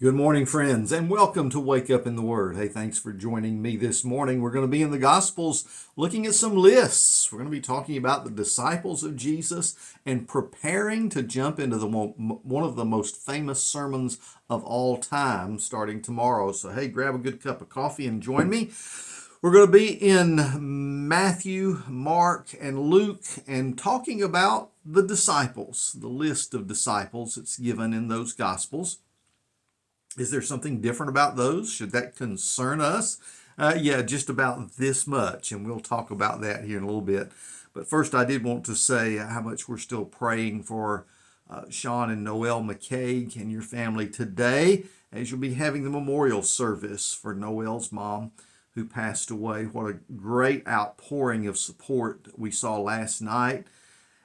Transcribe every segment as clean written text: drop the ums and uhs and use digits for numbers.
Good morning, friends, and welcome to Wake Up in the Word. Hey, thanks for joining me this morning. We're going to be in the Gospels looking at some lists. We're going to be talking about the disciples of Jesus and preparing to jump into one of the most famous sermons of all time starting tomorrow. So, hey, grab a good cup of coffee and join me. We're going to be in Matthew, Mark, and Luke and talking about the disciples, the list of disciples that's given in those Gospels. Is there something different about those? Should that concern us? Yeah, just about this much, and we'll talk about that here in a little bit. But first, I did want to say how much we're still praying for Sean and Noelle McCaig and your family today, as you'll be having the memorial service for Noelle's mom, who passed away. What a great outpouring of support we saw last night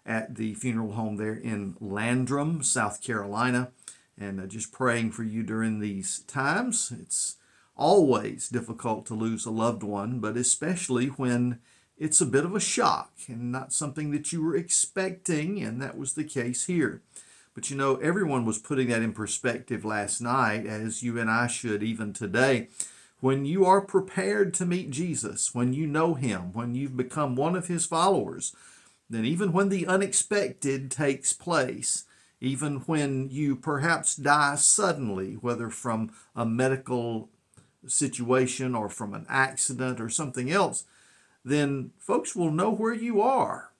at the funeral home there in Landrum, South Carolina. And just praying for you during these times. It's always difficult to lose a loved one, but especially when it's a bit of a shock and not something that you were expecting, and that was the case here. But you know, everyone was putting that in perspective last night, as you and I should even today. When you are prepared to meet Jesus, when you know him, when you've become one of his followers, then even when the unexpected takes place, even when you perhaps die suddenly, whether from a medical situation or from an accident or something else, then folks will know where you are.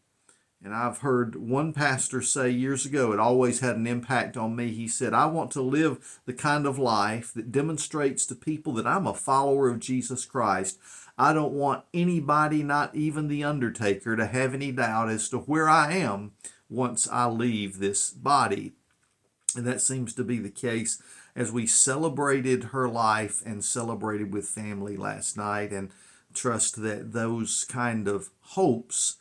And I've heard one pastor say years ago, it always had an impact on me. He said, I want to live the kind of life that demonstrates to people that I'm a follower of Jesus Christ. I don't want anybody, not even the undertaker, to have any doubt as to where I am once I leave this body. And that seems to be the case as we celebrated her life and celebrated with family last night, and trust that those kind of hopes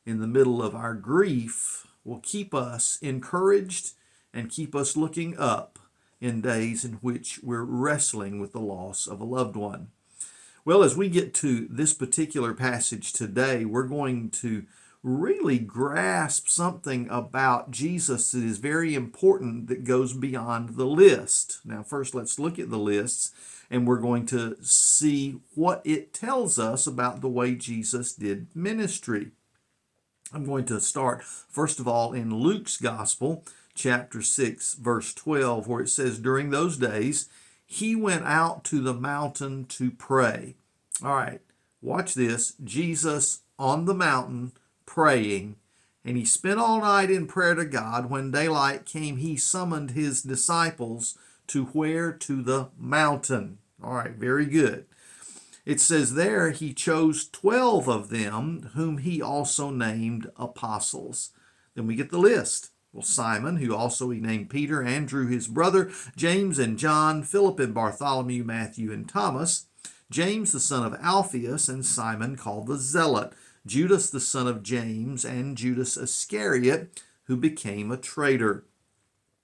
in the middle of our grief will keep us encouraged and keep us looking up in days in which we're wrestling with the loss of a loved one. Well, as we get to this particular passage today, we're going to really grasp something about Jesus that is very important that goes beyond the list. Now, first, let's look at the lists, and we're going to see what it tells us about the way Jesus did ministry. I'm going to start, first of all, in Luke's Gospel, chapter 6, verse 12, where it says, during those days, he went out to the mountain to pray. All right, watch this. Jesus on the mountain praying, and he spent all night in prayer to God. When daylight came, he summoned his disciples to where? To the mountain. All right, very good. It says there he chose 12 of them, whom he also named apostles. Then we get the list. Well, Simon, who also he named Peter, Andrew his brother, James and John, Philip and Bartholomew, Matthew and Thomas, James the son of Alphaeus, and Simon called the Zealot, Judas the son of James, and Judas Iscariot, who became a traitor.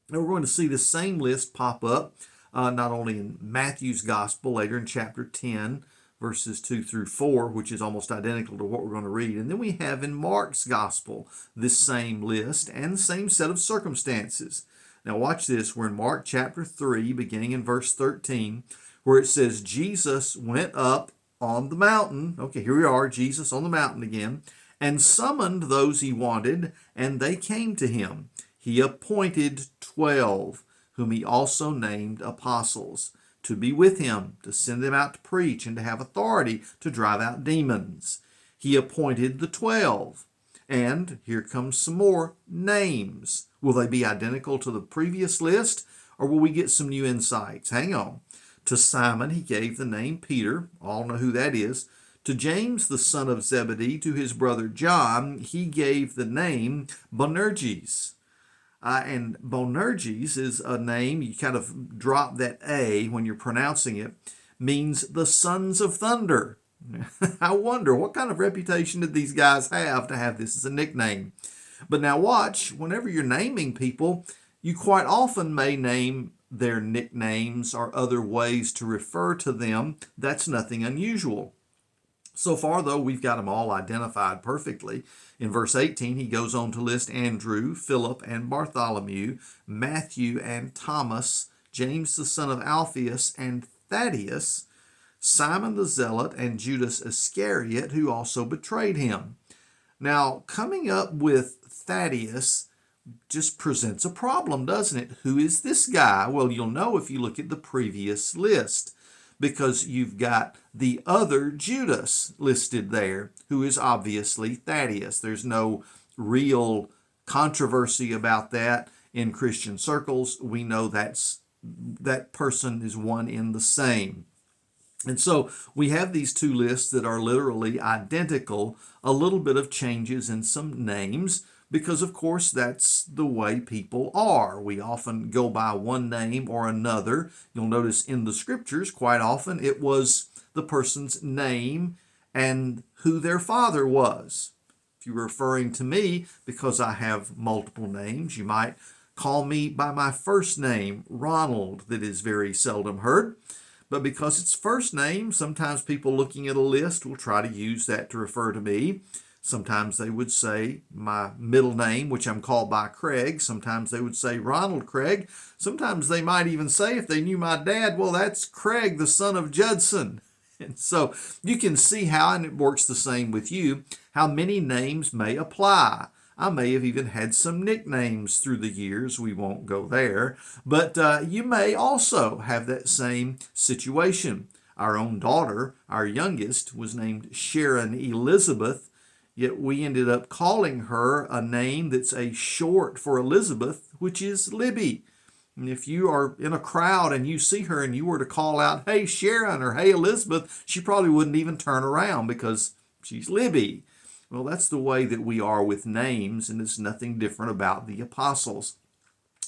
Now we're going to see the same list pop up not only in Matthew's Gospel later in chapter 10, verses 2 through 4, which is almost identical to what we're going to read. And then we have in Mark's Gospel this same list and same set of circumstances. Now watch this. We're in Mark chapter 3, beginning in verse 13, where it says, Jesus went up on the mountain. Okay, here we are, Jesus on the mountain again, and summoned those he wanted, and they came to him. He appointed 12, whom he also named apostles, to be with him, to send them out to preach, and to have authority to drive out demons. He appointed the 12. And here comes some more names. Will they be identical to the previous list, or will we get some new insights? Hang on. To Simon he gave the name Peter. All know who that is. To James the son of Zebedee, to his brother John, he gave the name Boanerges. And Boanerges is a name, you kind of drop that A when you're pronouncing it, means the sons of thunder. I wonder, what kind of reputation did these guys have to have this as a nickname? But now watch, whenever you're naming people, you quite often may name their nicknames or other ways to refer to them. That's nothing unusual. So far, though, we've got them all identified perfectly. In verse 18, he goes on to list Andrew, Philip, and Bartholomew, Matthew, and Thomas, James the son of Alphaeus, and Thaddeus, Simon the Zealot, and Judas Iscariot, who also betrayed him. Now, coming up with Thaddeus just presents a problem, doesn't it? Who is this guy? Well, you'll know if you look at the previous list, because you've got the other Judas listed there, who is obviously Thaddeus. There's no real controversy about that in Christian circles. We know that person is one in the same. And so we have these two lists that are literally identical, a little bit of changes in some names, because of course that's the way people are. We often go by one name or another. You'll notice in the scriptures quite often it was the person's name and who their father was. If you're referring to me because I have multiple names, you might call me by my first name, Ronald, that is very seldom heard. But because it's first name, sometimes people looking at a list will try to use that to refer to me. Sometimes they would say my middle name, which I'm called by Craig. Sometimes they would say Ronald Craig. Sometimes they might even say, if they knew my dad, well, that's Craig, the son of Judson. And so you can see how, and it works the same with you, how many names may apply. I may have even had some nicknames through the years. We won't go there. But you may also have that same situation. Our own daughter, our youngest, was named Sharon Elizabeth, yet we ended up calling her a name that's a short for Elizabeth, which is Libby. And if you are in a crowd and you see her and you were to call out, hey Sharon or hey Elizabeth, she probably wouldn't even turn around because she's Libby. Well, that's the way that we are with names, and it's nothing different about the apostles.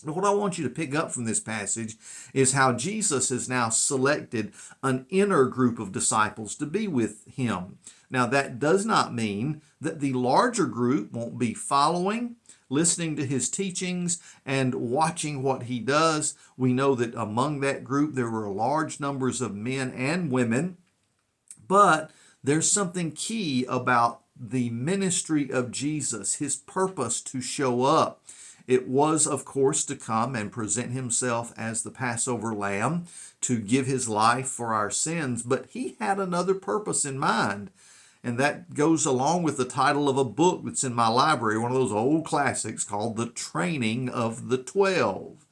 But what I want you to pick up from this passage is how Jesus has now selected an inner group of disciples to be with him. Now, that does not mean that the larger group won't be following, listening to his teachings, and watching what he does. We know that among that group there were large numbers of men and women, but there's something key about the ministry of Jesus, his purpose to show up. It was, of course, to come and present himself as the Passover lamb, to give his life for our sins, but he had another purpose in mind. And that goes along with the title of a book that's in my library, one of those old classics called The Training of the 12.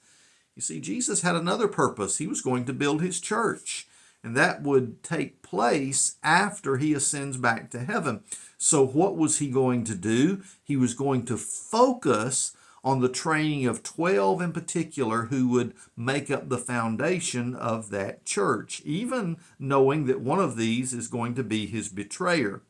You see, Jesus had another purpose. He was going to build his church, and that would take place after he ascends back to heaven. So what was he going to do? He was going to focus on the training of 12 in particular who would make up the foundation of that church, even knowing that one of these is going to be his betrayer.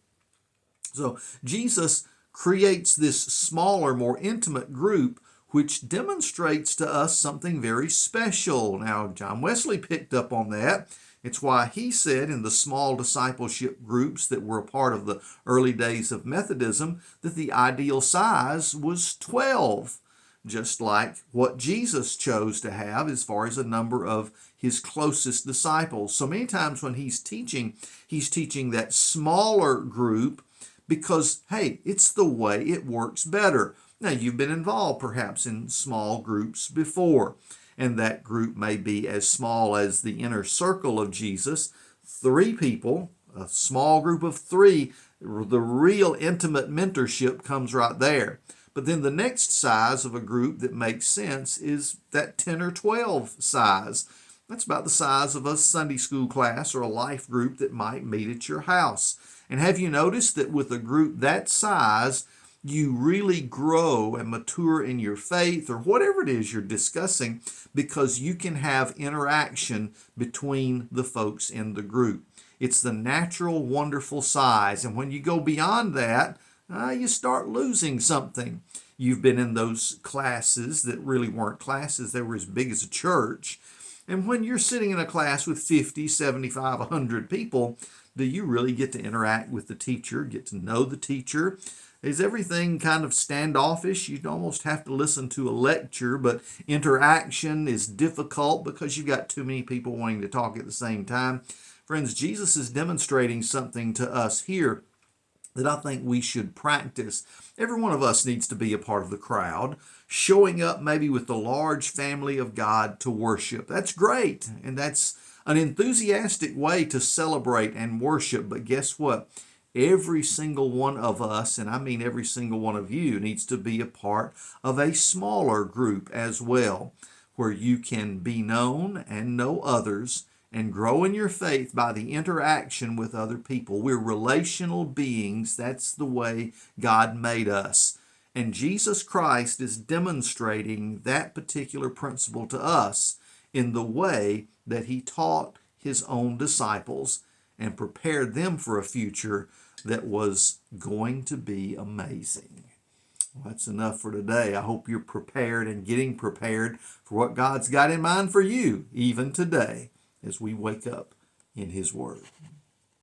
So Jesus creates this smaller, more intimate group, which demonstrates to us something very special. Now, John Wesley picked up on that. It's why he said in the small discipleship groups that were a part of the early days of Methodism that the ideal size was 12. Just like what Jesus chose to have as far as a number of his closest disciples. So many times when he's teaching that smaller group because, hey, it's the way it works better. Now, you've been involved perhaps in small groups before, and that group may be as small as the inner circle of Jesus, 3 people, a small group of 3, the real intimate mentorship comes right there. But then the next size of a group that makes sense is that 10 or 12 size. That's about the size of a Sunday school class or a life group that might meet at your house. And have you noticed that with a group that size, you really grow and mature in your faith or whatever it is you're discussing because you can have interaction between the folks in the group. It's the natural, wonderful size. And when you go beyond that, you start losing something. You've been in those classes that really weren't classes. They were as big as a church. And when you're sitting in a class with 50, 75, 100 people, do you really get to interact with the teacher, get to know the teacher? Is everything kind of standoffish? You'd almost have to listen to a lecture, but interaction is difficult because you've got too many people wanting to talk at the same time. Friends, Jesus is demonstrating something to us here that I think we should practice. Every one of us needs to be a part of the crowd, showing up maybe with the large family of God to worship. That's great, and that's an enthusiastic way to celebrate and worship. But guess what? Every single one of us, and I mean every single one of you, needs to be a part of a smaller group as well, where you can be known and know others and grow in your faith by the interaction with other people. We're relational beings. That's the way God made us. And Jesus Christ is demonstrating that particular principle to us in the way that he taught his own disciples and prepared them for a future that was going to be amazing. Well, that's enough for today. I hope you're prepared and getting prepared for what God's got in mind for you, even today, as we wake up in his Word.